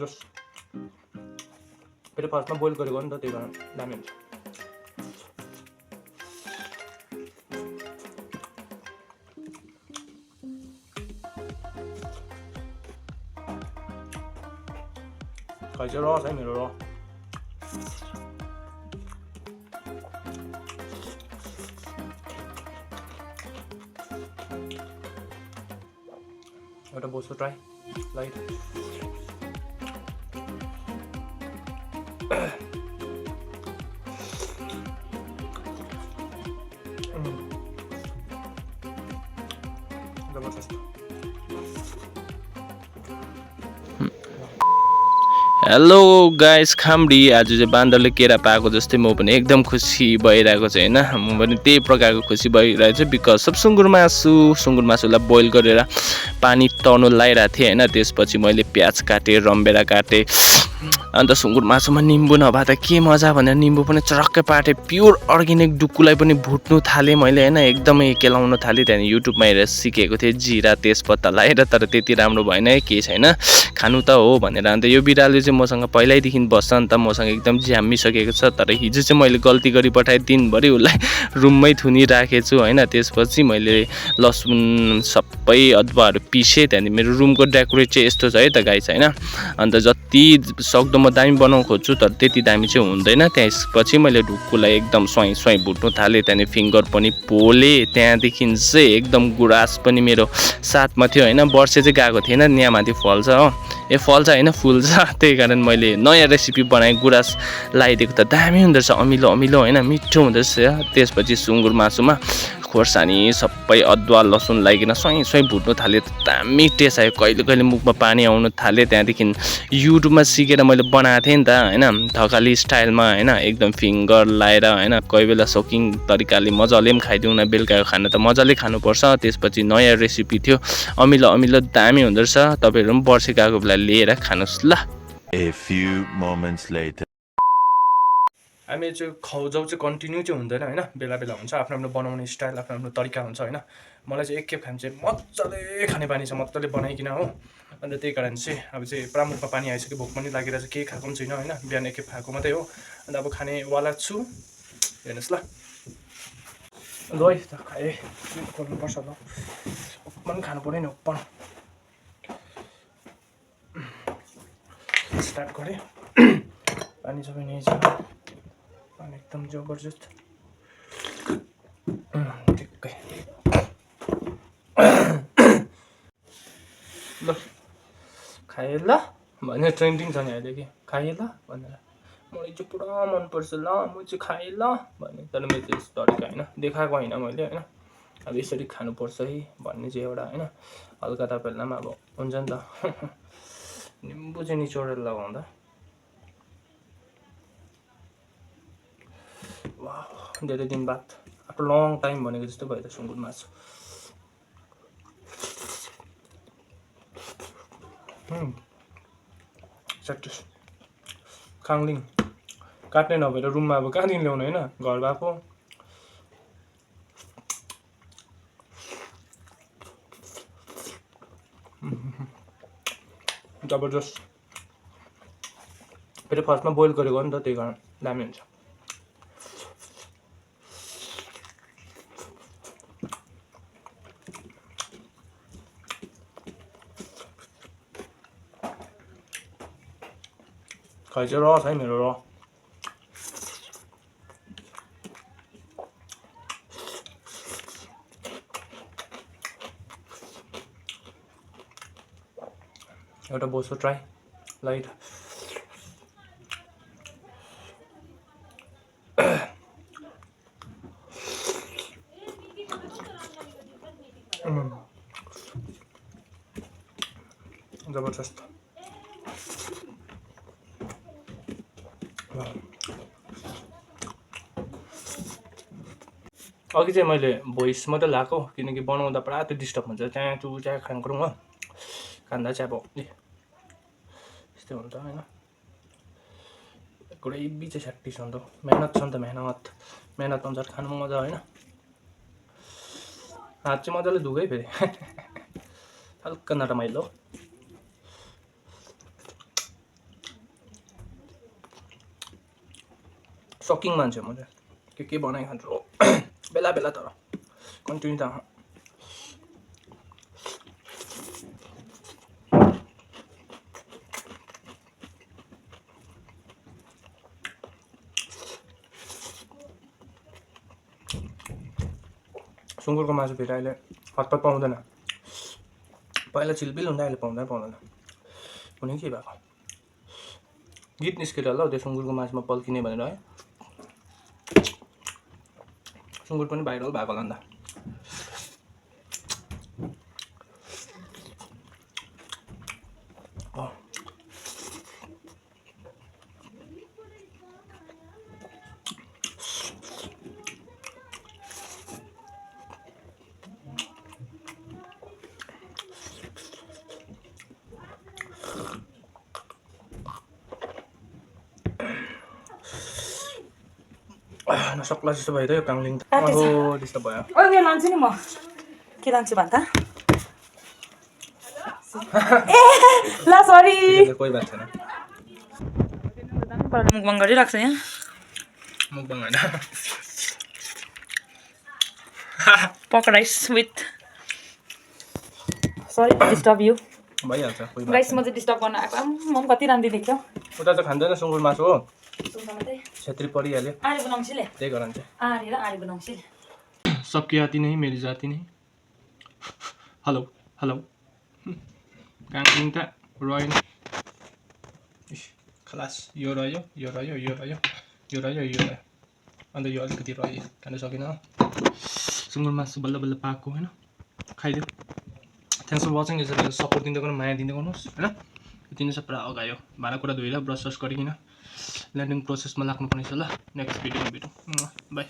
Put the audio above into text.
जबरजस्त फेरि फर्स्टमा बोइल गरेको नि त त्यही कारण दामी हुन्छ खै चाहिँ रस है मेरो र एउटा बोसो ट्राई लाइट जबरजस्त हेलो गाइस खामडी आज चाहिँ बान्दरले केरा पाएको जस्तै म पनि एकदम खुसी भइरहेको छु हैन म पनि त्यही प्रकारको खुसी भइरहेको छु बिकज सब सुँगुर मासुलाई बोइल गरेर पानी तर्नु लाइरहेको थिएँ हैन त्यसपछि मैले प्याज काटेँ रमभेडा काटेँ अन्त सुँगुर मासुमा निम्बु नभए त के मजा भनेर निम्बु पनि चरक्कै पाटेँ प्योर अर्ग्यानिक डुकुलाई पनि भुट्नु थालेँ मैले हैन एकदमै केलाउन थालेँ त्यहाँदेखि युट्युबमा हेरेर सिकेको थिएँ जिरा तेजपत्ता लाएर तर त्यति राम्रो भएन है केही छैन खानु त हो भनेर अन्त यो बिरालो चाहिँ मसँग पहिल्यैदेखि बस्छ नि त मसँग एकदम झ्याम्मिसकेको छ तर हिजो चाहिँ मैले गल्ती गरी पठाएँ दिनभरि उसलाई रुममै थुनिराखेको छु हैन त्यसपछि मैले लसुन सबै अदुवाहरू पिसेँ त्यहाँदेखि मेरो रुमको डेकोरेट चाहिँ यस्तो छ है त गाइस हैन अन्त जति सक्दो म दामी बनाउन खोज्छु तर त्यति दामी चाहिँ हुँदैन त्यसपछि मैले ढुक्कुलाई एकदम स्वाई भुट्नु थालेँ त्यहाँदेखि फिङ्गर पनि पोलेँ त्यहाँदेखि चाहिँ एकदम गुराँस पनि मेरो साथमा थियो हैन वर्षे चाहिँ गएको थिएन यहाँमाथि फल्छ हो ए फल्छ हैन फुल्छ त्यही कारण मैले नयाँ रेसिपी बनाएँ गुराँस लगाइदिएको त दामी हुँदो रहेछ अमिलो अमिलो हैन मिठो हुँदो रहेछ त्यसपछि सुँगुर मासुमा खोर्सानी सबै अदुवा लसुन लगाइकन स्वाई भुट्नु थाल्यो दामी टेस्ट आयो कहिले कहिले मुखमा पानी आउनु थाल्यो त्यहाँदेखि युट्युबमा सिकेर मैले बनाएको थिएँ नि त हैन थकाली स्टाइलमा हैन एकदम फिङ्गर लाएर हैन कोही बेला सोकिङ तरिकाले मजाले पनि खाइदिउँ न बेलुकाको खाना त मजाले खानुपर्छ त्यसपछि नयाँ रेसिपी थियो अमिलो अमिलो दामी हुँदो रहेछ तपाईँहरू पनि वर्षे गएको बेला लिएर खानुहोस् ल A few moments later. हामी चाहिँ खौजाउ चाहिँ कन्टिन्यू चाहिँ हुँदैन हैन बेला बेला हुन्छ आफ्नो आफ्नो बनाउने स्टाइल आफ्नो आफ्नो तरिका हुन्छ हैन मलाई चाहिँ एकखेप खानु चाहिँ मजाले खाने बानी छ मजाले बनाइकिन हो अन्त त्यही कारण चाहिँ अब चाहिँ पुरा मुखमा पानी आइसक्यो भोक पनि लागिरहेछ केही खाएको पनि छैन हैन बिहान एकखेप खाएको मात्रै हो अन्त अब खानेवाला छु हेर्नुहोस् ल ल है त खाएँ गर्नुपर्छ ल पनि खानु पऱ्यो नि ओपन स्टार्ट गरेँ पानी सबै नै छ पानी एकदम जबरजस्त ठिक्कै ल खाएँ ल भनेर ट्रेन्डिङ छ नि अहिले कि खाएँ ल भनेर मलाई चाहिँ पुरा मनपर्छ ल म चाहिँ खाएँ ल भने तर मेरो चाहिँ यस्तो तरिका होइन देखाएको होइन मैले होइन अब यसरी खानुपर्छ है भन्ने चाहिँ एउटा होइन हल्का तपाईँहरूलाई पनि अब हुन्छ नि त निम्बु चाहिँ निचोडेर लगाउँदा वाह धेरै दिन बाद आफ्टर लङ टाइम भनेको जस्तो भयो त सुँगुर मासु सक्टिस खाङलिङ काट्ने नभएर रुममा अब कहाँदेखि ल्याउनु होइन घर भएको जबरजस्त फेरि फर्स्टमा बोइल गरेको नि त त्यही कारण दामी हुन्छ खै चाहिँ रस है मेरो र एउटा बोसो ट्राई लाइट जबरजस्त अघि चाहिँ मैले भोइस मात्रै लगाएको किनकि बनाउँदा पुरा त्यो डिस्टर्ब हुन्छ त्यहाँ खाङक्रुङ हो खाँदा चाहिँ अब यस्तै हुन्छ होइन ग्रेभी चाहिँ स्याक्टिस हुन्छ मेहनत छ नि त मेहनत अनुसार खानु मजा होइन हात चाहिँ मजाले धुगै फेरि हल्का नरमाइलो सकिङ मान्छे म चाहिँ के बनाइ खान्छु बेला बेला तर कन्टिन्यू त सुँगुरको मासु फेरि अहिले हतपत पाउँदैन पहिला चिलबिल हुँदा अहिले पाउँदैन कुनै के भएको गीत निस्केर होला हौ त्यो सुँगुरको मासुमा पल्किने भनेर है सुँगुर पनि भाइरल भएको होला नि त नसक्ला जस्तो भइरह्यो काङ्लिङ ओहो त्यस्तो भयो ओके लान्छु नि म के लान्छु भन् त ए ल सरी कोही बात छैन मुखबाङ गरिरहेको छ यहाँ मुखबाङ होइन पक rice with sorry disturb you भइहाल्छ कोही बात गाइस म चाहिँ डिस्टर्ब गर्न आएको म पनि कति राम्री देख्छ उता त खाँदैन सुँगुर मासु हो सुन्नमा चाहिँ छेत्री परिहाल्यो आरी बनाउँछिले त्यही गरान्छ आरी र आरी बनाउँछिले सबकी आती नहीं मेरी जाती नहीं हेलो हेलो काङ्लिङ त रहेन खलास यो रह्यो अन्त यो अलिकति रह्यो खानु सकेन सुँगुर मासु बल्ल बल्ल पाएको होइन खाइदियो थ्याङ्क्स फर वाचिङ यसरी सपोर्ट दिँदै गर्नु माया दिँदै गर्नुहोस् होइन यति नै छ पुरा अगायो भाँडाकुँडा धोएर ब्रस गरिकन ल्यान्डिङ प्रोसेसमा लाग्नुपर्नेछ ल नेक्स्ट भिडियोमा भेटौँ बाई